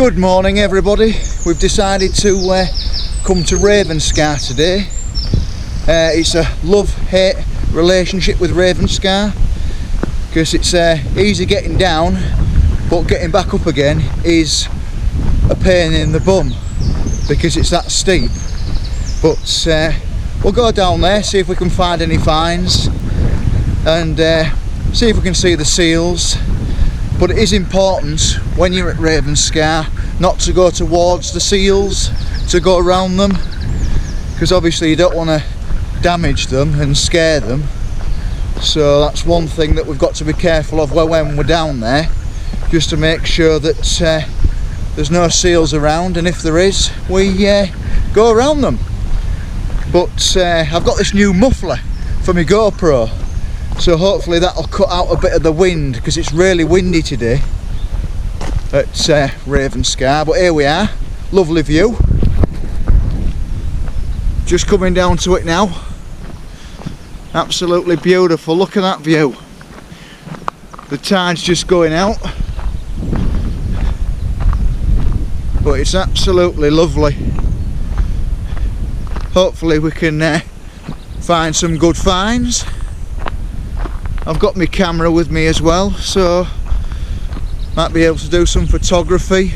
Good morning everybody. We've decided to come to Ravenscar today. It's a love-hate relationship with Ravenscar because it's easy getting down, but getting back up again is a pain in the bum because it's that steep. But we'll go down there, see if we can find any finds and see if we can see the seals. But it is important when you're at Ravenscar not to go towards the seals, to go around them, because obviously you don't want to damage them and scare them. So that's one thing that we've got to be careful of when we're down there, just to make sure that there's no seals around, and if there is, we go around them. But I've got this new muffler for my GoPro, so hopefully that'll cut out a bit of the wind, because it's really windy today at Ravenscar. But here we are, lovely view. Just coming down to it now. Absolutely beautiful, look at that view. The tide's just going out, but it's absolutely lovely. Hopefully we can find some good finds. I've got my camera with me as well, so might be able to do some photography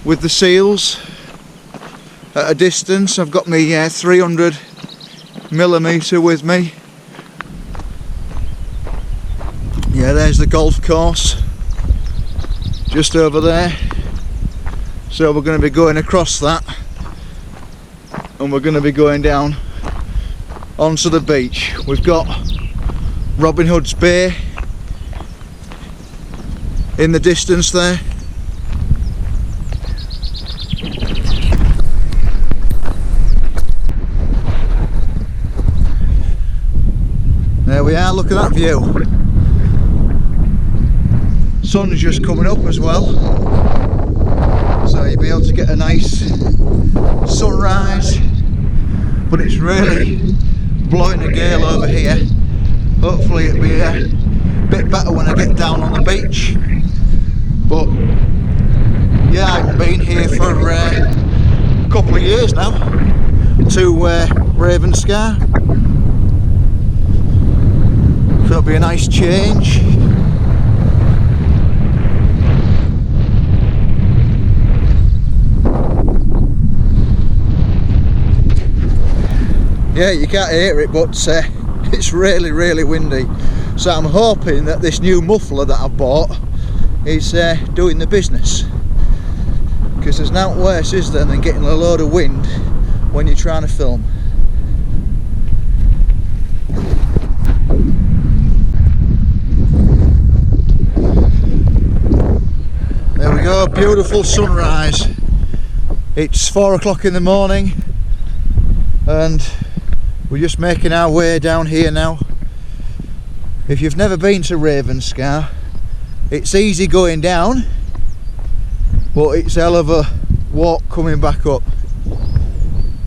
with the seals at a distance. I've got my 300mm with me. Yeah, there's the golf course just over there. So we're going to be going across that and we're going to be going down onto the beach. We've got Robin Hood's Bay in the distance there. There we are, look at that view. Sun's just coming up as well, so you'll be able to get a nice sunrise, but it's really blowing a gale over here. Hopefully it'll be a bit better when I get down on the beach. But yeah, I haven't been here for a couple of years now to Ravenscar, so it'll be a nice change. Yeah, you can't hear it, but it's really windy, so I'm hoping that this new muffler that I bought is doing the business, because there's nothing worse, is there, than getting a load of wind when you're trying to film. There we go, beautiful sunrise. It's 4 o'clock in the morning and we're just making our way down here now. If you've never been to Ravenscar, it's easy going down, but it's a hell of a walk coming back up.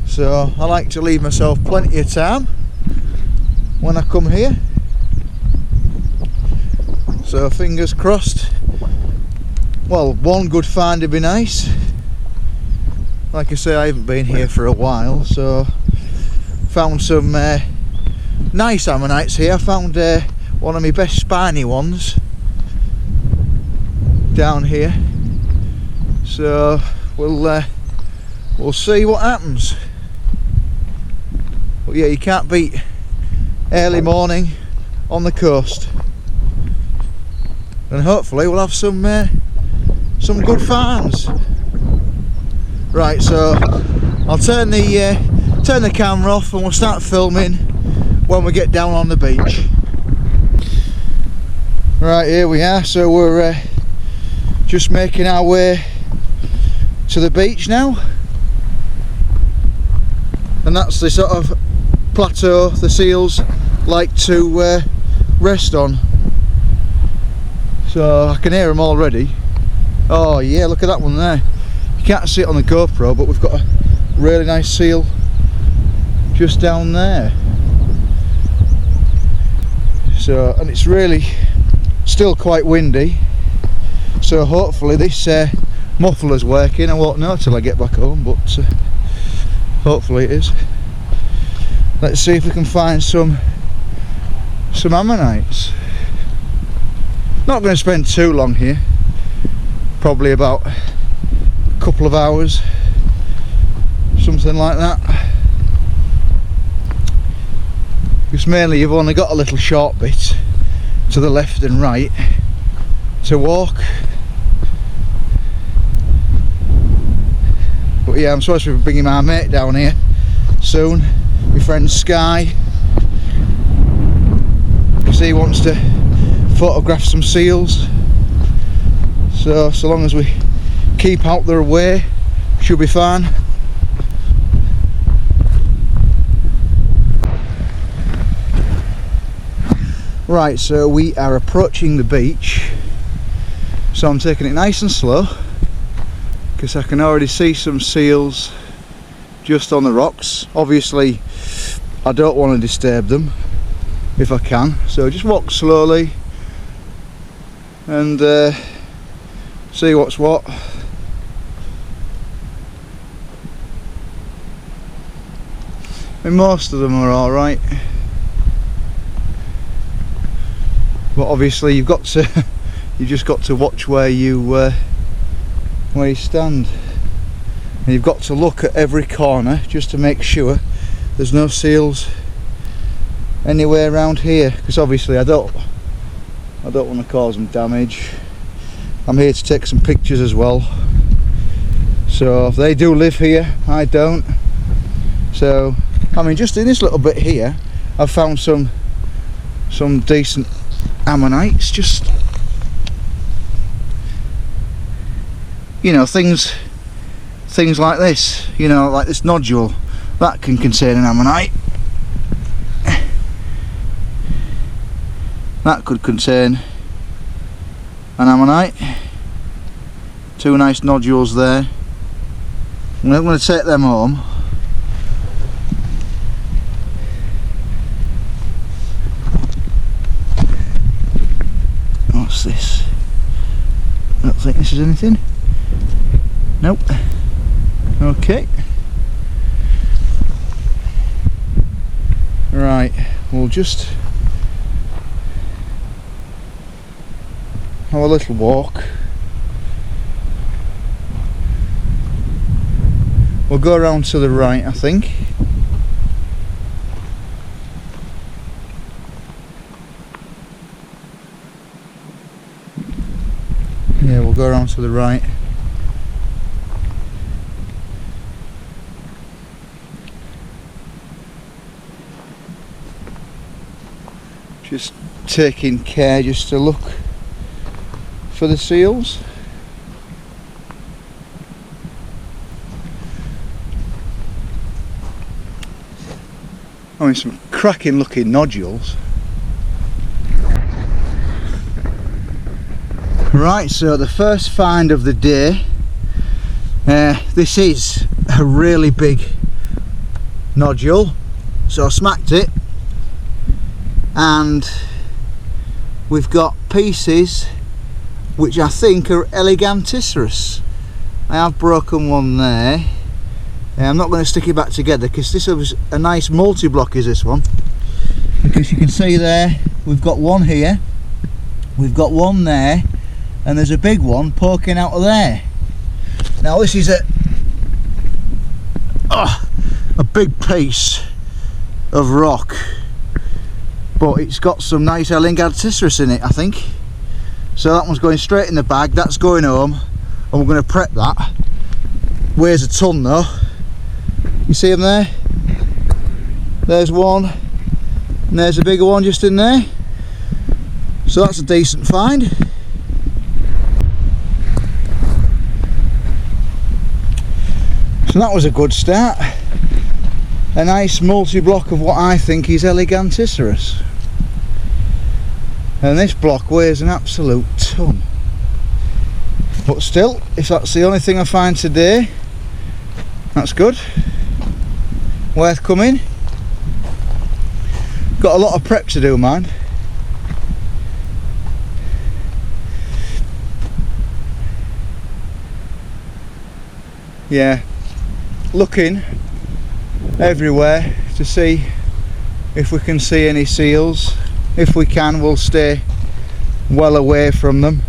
So I like to leave myself plenty of time when I come here. So fingers crossed. Well, one good find would be nice. Like I say, I haven't been here for a while, so found some nice Ammonites here. I found one of my best spiny ones down here, so we'll see what happens. But yeah, you can't beat early morning on the coast, and hopefully we'll have some good finds. Right, so I'll turn the camera off and we'll start filming when we get down on the beach. Right, here we are, so we're just making our way to the beach now, and that's the sort of plateau the seals like to rest on. So I can hear them already. Oh yeah, look at that one there. You can't see it on the GoPro, but we've got a really nice seal just down there. So, and it's really still quite windy, So hopefully this muffler's working. I won't know till I get back home, but hopefully it is. Let's see if we can find some Ammonites. Not going to spend too long here, probably about a couple of hours, something like that, because mainly you've only got a little short bit to the left and right to walk. But yeah, I'm supposed to be bringing my mate down here soon, my friend Sky, because he wants to photograph some seals. So long as we keep out their way, should be fine. Right, so we are approaching the beach, so I'm taking it nice and slow because I can already see some seals just on the rocks. Obviously I don't want to disturb them if I can, so just walk slowly and see what's what. I mean, most of them are alright, but obviously you've just got to watch where you stand, and you've got to look at every corner just to make sure there's no seals anywhere around here, because obviously I don't want to cause them damage. I'm here to take some pictures as well, so if they do live here, I don't. So I mean, just in this little bit here I've found some decent Ammonites, just, you know, things like this, you know, like this nodule that can contain an Ammonite. That could contain an Ammonite. Two nice nodules there. I'm going to take them home. What's this? I don't think this is anything. Nope. Okay. Right, we'll just have a little walk. We'll go around to the right, I think. Yeah, we'll go around to the right. Just taking care just to look for the seals. I mean, some cracking looking nodules. Right, so the first find of the day. This is a really big nodule, so I smacked it, and we've got pieces which I think are Eleganticeras. I have broken one there. I'm not going to stick it back together because this is a nice multi-block, is this one, because you can see there we've got one here, we've got one there, and there's a big one poking out of there. Now this is a big piece of rock, but it's got some nice Eleganticeras in it, I think. So that one's going straight in the bag, that's going home, and we're going to prep that. Weighs a ton though. You see them there? There's one, and there's a bigger one just in there. So that's a decent find. So that was a good start. A nice multi-block of what I think is Eleganticeras. And this block weighs an absolute ton. But still, if that's the only thing I find today, that's good. Worth coming. Got a lot of prep to do, man. yeah, looking everywhere to see if we can see any seals. If we can, we'll stay well away from them.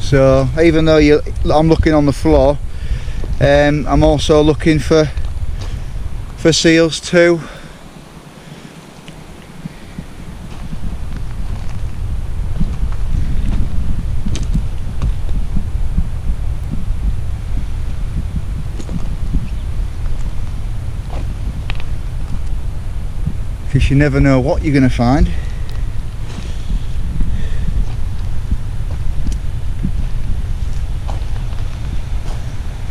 So even though I'm looking on the floor, I'm also looking for seals too. Because you never know what you're going to find.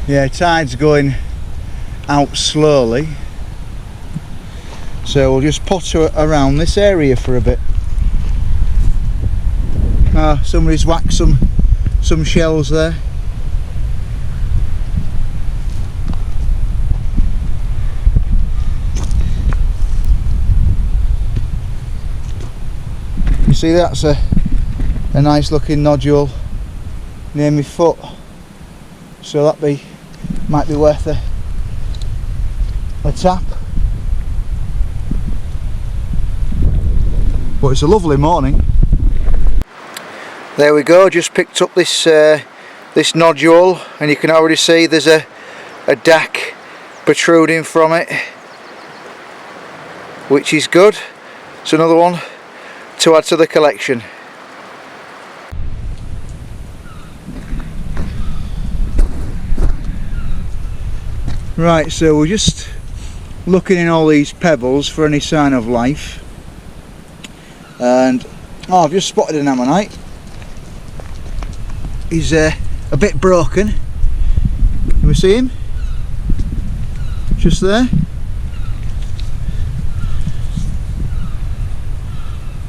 Yeah, tide's going out slowly, so we'll just potter around this area for a bit. Somebody's whacked some shells there. You see, that's a nice looking nodule near my foot, so that might be worth a tap. But it's a lovely morning. There we go, just picked up this this nodule, and you can already see there's a dac protruding from it, which is good. It's another one to add to the collection. Right, so we're just looking in all these pebbles for any sign of life, and I've just spotted an ammonite. He's a bit broken. Can we see him? Just there.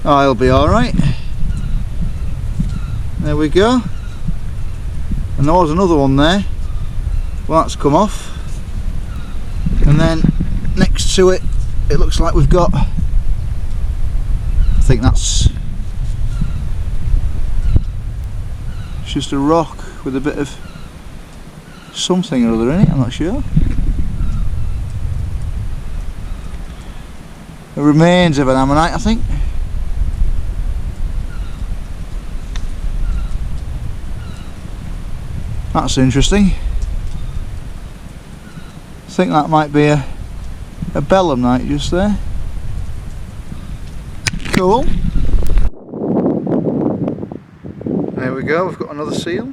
Oh, he'll be alright. There we go. And there was another one there. Well, that's come off. And then next to it, it looks like we've got, I think that's just a rock with a bit of something or other in it, I'm not sure. The remains of an ammonite, I think. That's interesting. I think that might be a belemnite just there. Cool. There we go, we've got another seal.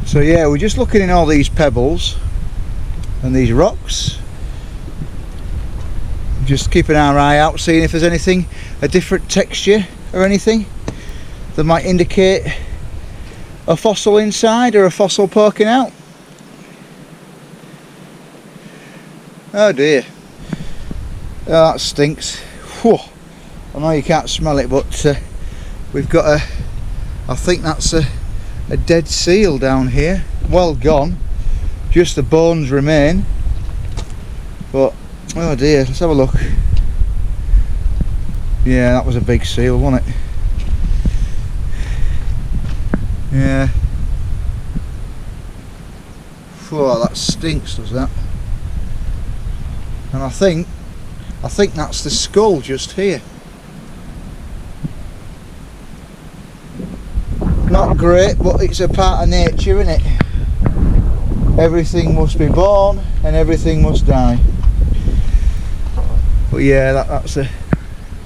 So yeah, we're just looking in all these pebbles and these rocks, just keeping our eye out, seeing if there's anything, a different texture or anything that might indicate a fossil inside or a fossil poking out. Oh dear, oh, that stinks. Whew. I know you can't smell it, but we've got I think that's a dead seal down here, well gone, just the bones remain. But oh dear, let's have a look. Yeah, that was a big seal, wasn't it? Yeah. Whoa, that stinks, does that? And I think that's the skull just here. Not great, but it's a part of nature, isn't it? Everything must be born and everything must die. But yeah, that's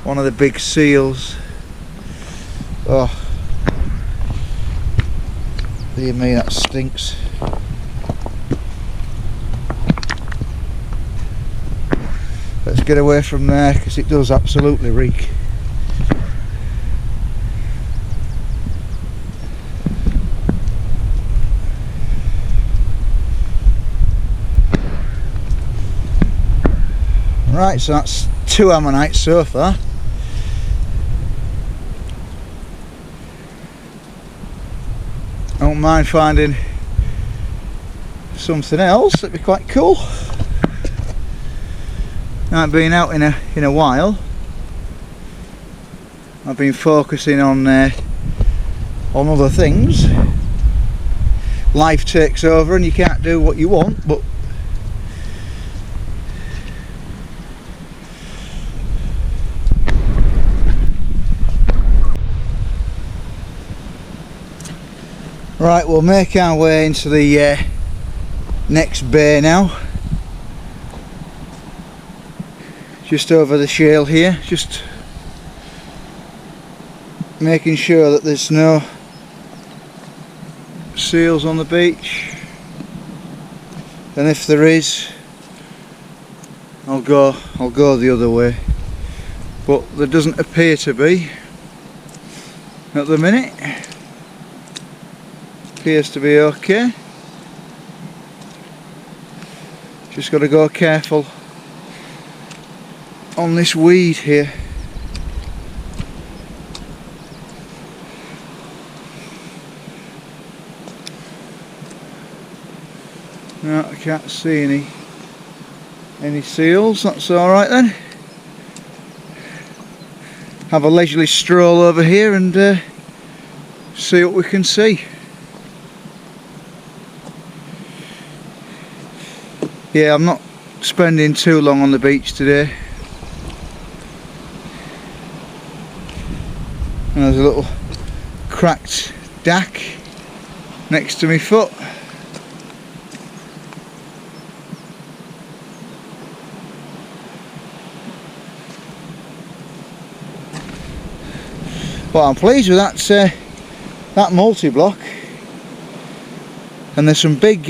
one of the big seals. Oh, dear me, that stinks. Let's get away from there, because it does absolutely reek. Right, so that's 2 Ammonites so far. I don't mind finding something else, that'd be quite cool. I've been out in a while. I've been focusing on other things. Life takes over and you can't do what you want, but right, we'll make our way into the next bay now. Just over the shale here, just making sure that there's no seals on the beach, and if there is, I'll go the other way, but there doesn't appear to be at the minute. Appears to be okay. Just got to go careful on this weed here. No, I can't see any seals. That's all right then. Have a leisurely stroll over here and see what we can see. Yeah, I'm not spending too long on the beach today. And there's a little cracked dack next to my foot. Well, I'm pleased with that multi-block, and there's some big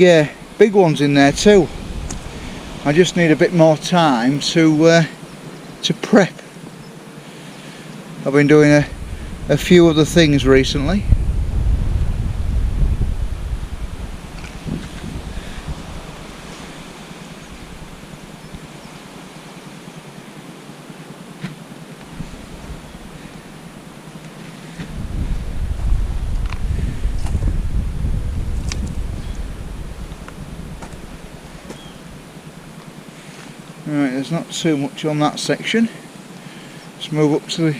ones in there too. I just need a bit more time to prep. I've been doing a few other things recently. Right, there's not too much on that section. Let's move up to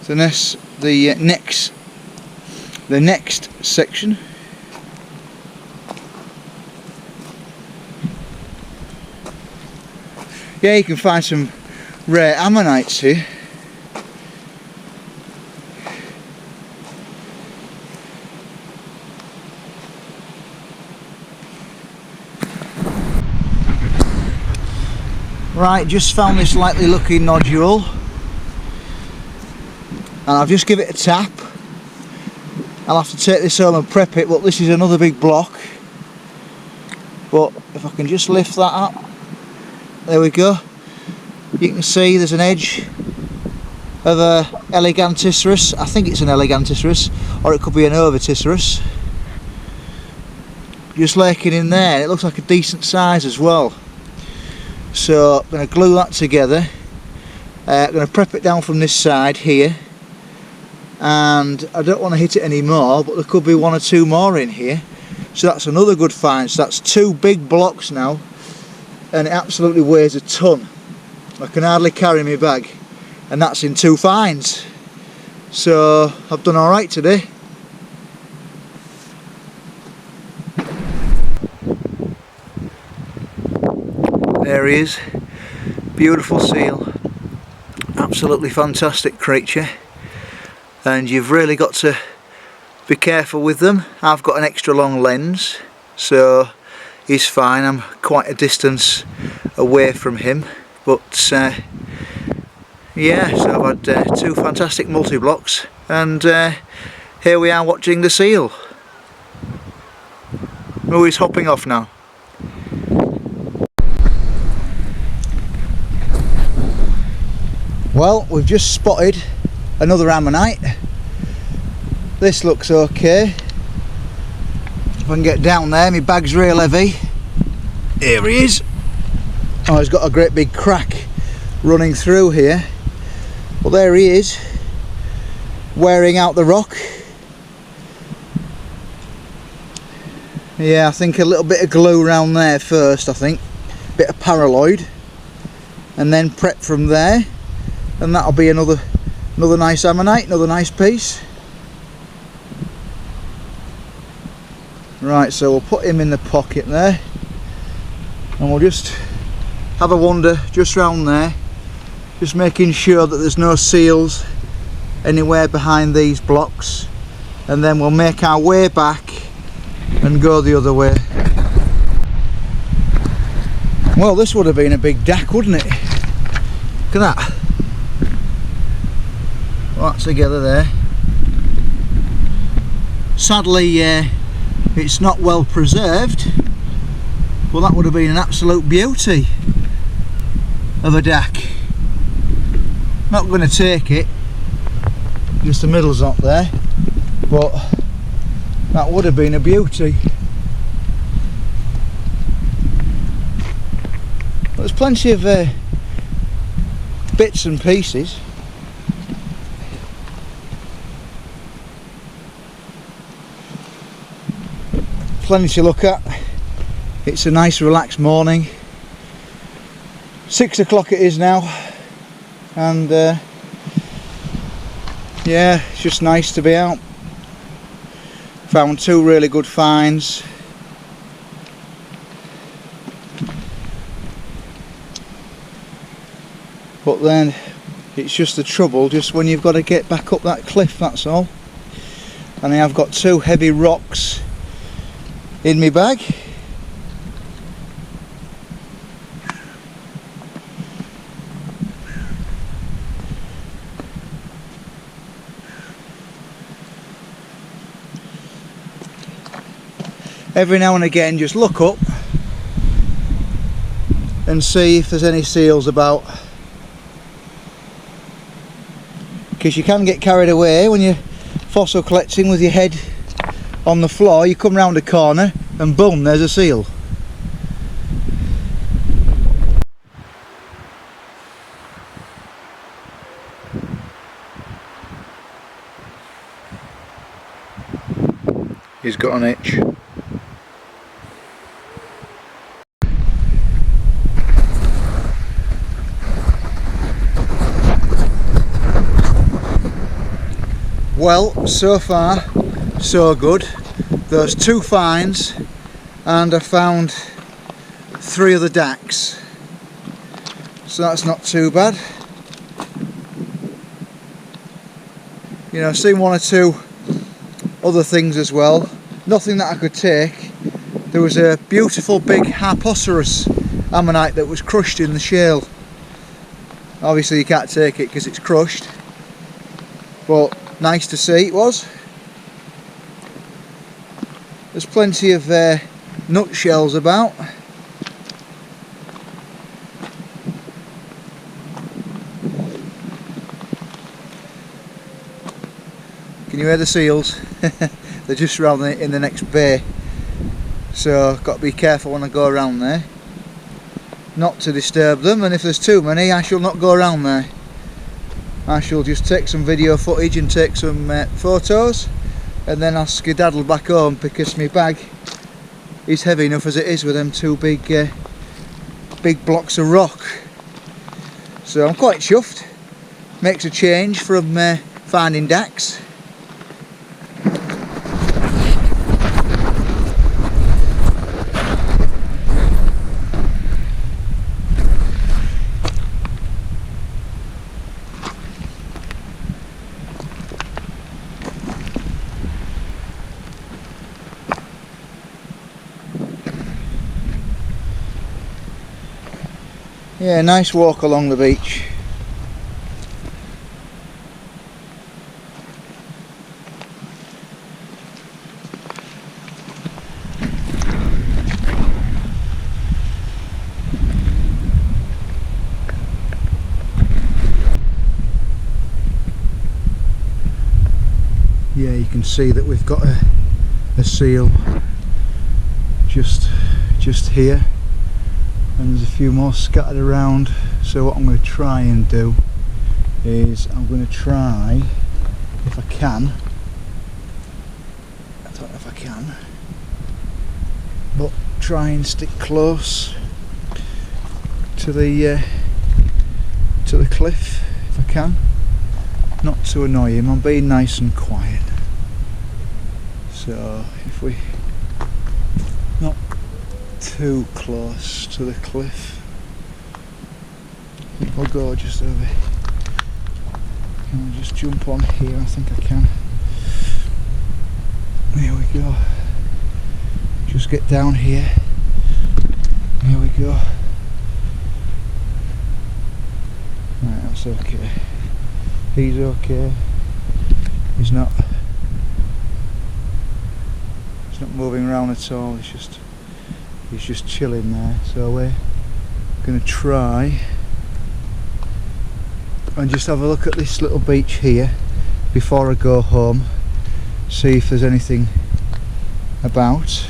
the next section. Yeah, you can find some rare Ammonites here. Right, just found this likely looking nodule, and I've just give it a tap. I'll have to take this home and prep it, but this is another big block. But if I can just lift that up, there we go. You can see there's an edge of a Eleganticerus. I think it's an Eleganticerus, or it could be an Oviticerus. Just lurking in there, it looks like a decent size as well. So I'm going to glue that together. I'm going to prep it down from this side here, and I don't want to hit it anymore, but there could be 1 or 2 more in here. So that's another good find. So that's 2 big blocks now, and it absolutely weighs a ton. I can hardly carry my bag, and that's in 2 finds. So I've done alright today. There he is, beautiful seal, absolutely fantastic creature, and you've really got to be careful with them. I've got an extra long lens, so he's fine. I'm quite a distance away from him, but yeah, so I've had 2 fantastic multi-blocks, and here we are watching the seal. Oh, he's hopping off now. Well, we've just spotted another Ammonite. This looks okay. If I can get down there, my bag's real heavy. Here he is. Oh, he's got a great big crack running through here. Well, there he is, wearing out the rock. Yeah, I think a little bit of glue around there first, I think. Bit of paraloid. And then prep from there. And that'll be another nice ammonite, another nice piece. Right, so we'll put him in the pocket there. And we'll just have a wander just round there. Just making sure that there's no seals anywhere behind these blocks. And then we'll make our way back and go the other way. Well, this would have been a big dack, wouldn't it? Look at that. All that together there. Sadly, it's not well preserved. Well, that would have been an absolute beauty of a dack. Not going to take it, just the middle's not there, but that would have been a beauty. There's plenty of bits and pieces. Plenty to look at. It's a nice relaxed morning. 6 o'clock it is now, and yeah, it's just nice to be out. Found 2 really good finds. But then it's just the trouble just when you've got to get back up that cliff, that's all. And I have got 2 heavy rocks in my bag. Every now and again just look up and see if there's any seals about, because you can get carried away when you're fossil collecting with your head on the floor. You come round a corner and boom, there's a seal. He's got an itch. Well, so far so good. There's 2 finds and I found 3 other dacks, so that's not too bad. You know, I've seen 1 or 2 other things as well. Nothing that I could take. There was a beautiful big Harpoceros ammonite that was crushed in the shale. Obviously you can't take it because it's crushed, but nice to see it was. There's plenty of nutshells about. Can you hear the seals? They're just around in the next bay, so got to be careful when I go around there not to disturb them, and if there's too many I shall not go around there. I shall just take some video footage and take some photos, and then I'll skedaddle back home because my bag is heavy enough as it is with them 2 big blocks of rock. So I'm quite chuffed. Makes a change from finding dacks. Yeah, nice walk along the beach. Yeah, you can see that we've got a seal just here and there's a few more scattered around. So what I'm going to try and do is I'm going to try, if I can, I don't know if I can, but try and stick close to the cliff if I can, not to annoy him. I'm being nice and quiet, so if we not too close to the cliff, I think we'll go just over. Can I just jump on here? I think I can. There we go. Just get down here. There we go. Right, that's okay. He's okay. He's not moving around at all. He's just chilling there. So we're going to try and just have a look at this little beach here before I go home. See if there's anything about.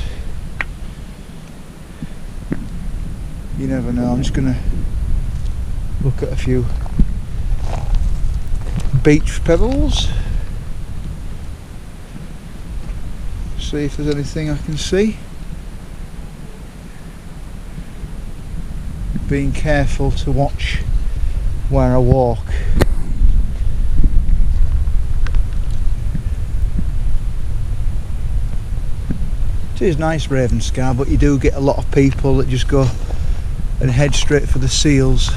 You never know. I'm just going to look at a few beach pebbles, see if there's anything I can see. Being careful to watch where I walk. It is nice, Ravenscar, but you do get a lot of people that just go and head straight for the seals.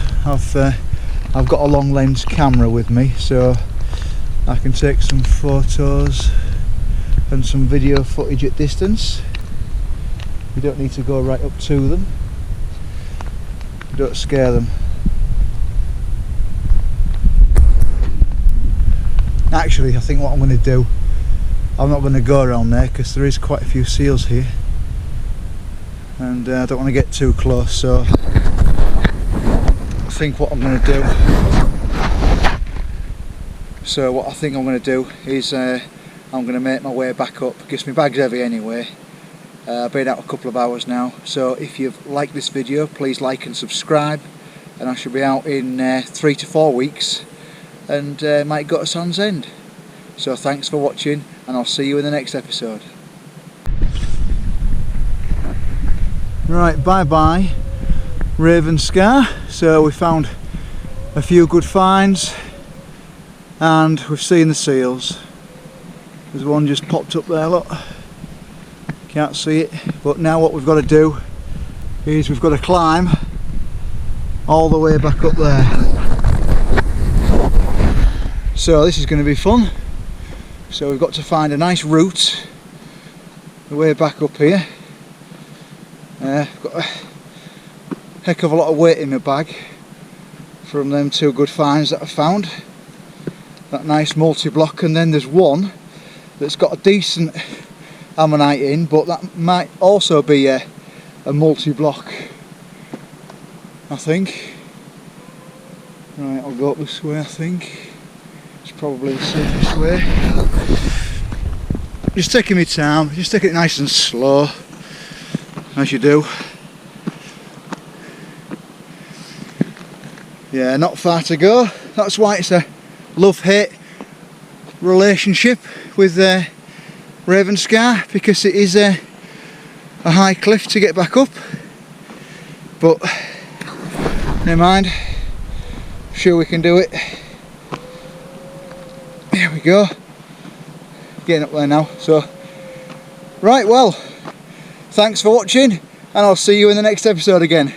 I've got a long lens camera with me, so I can take some photos and some video footage at distance. You don't need to go right up to them. Don't scare them. Actually, I think what I'm going to do, I'm not going to go around there because there is quite a few seals here, and I don't want to get too close, so I think what I'm going to do is I'm going to make my way back up because my bag's heavy anyway. I've been out a couple of hours now, so if you've liked this video, please like and subscribe, and I should be out in 3 to 4 weeks and might go to Sand's End. So thanks for watching, and I'll see you in the next episode. Right, bye bye Ravenscar. So we found a few good finds and we've seen the seals. There's one just popped up there, look, can't see it, but now what we've got to do is we've got to climb all the way back up there. So this is going to be fun. So we've got to find a nice route the way back up here. I've got a heck of a lot of weight in my bag from them 2 good finds that I found. That nice multi-block, and then there's one that's got a decent ammonite in, but that might also be a multi-block, I think. Right, I'll go up this way, I think. It's probably the safest way. Just taking my time, just taking it nice and slow, as you do. Yeah, not far to go. That's why it's a love-hate relationship with Ravenscar, because it is a high cliff to get back up. But never mind, I'm sure we can do it. There we go, getting up there now. So right, well, thanks for watching, and I'll see you in the next episode again.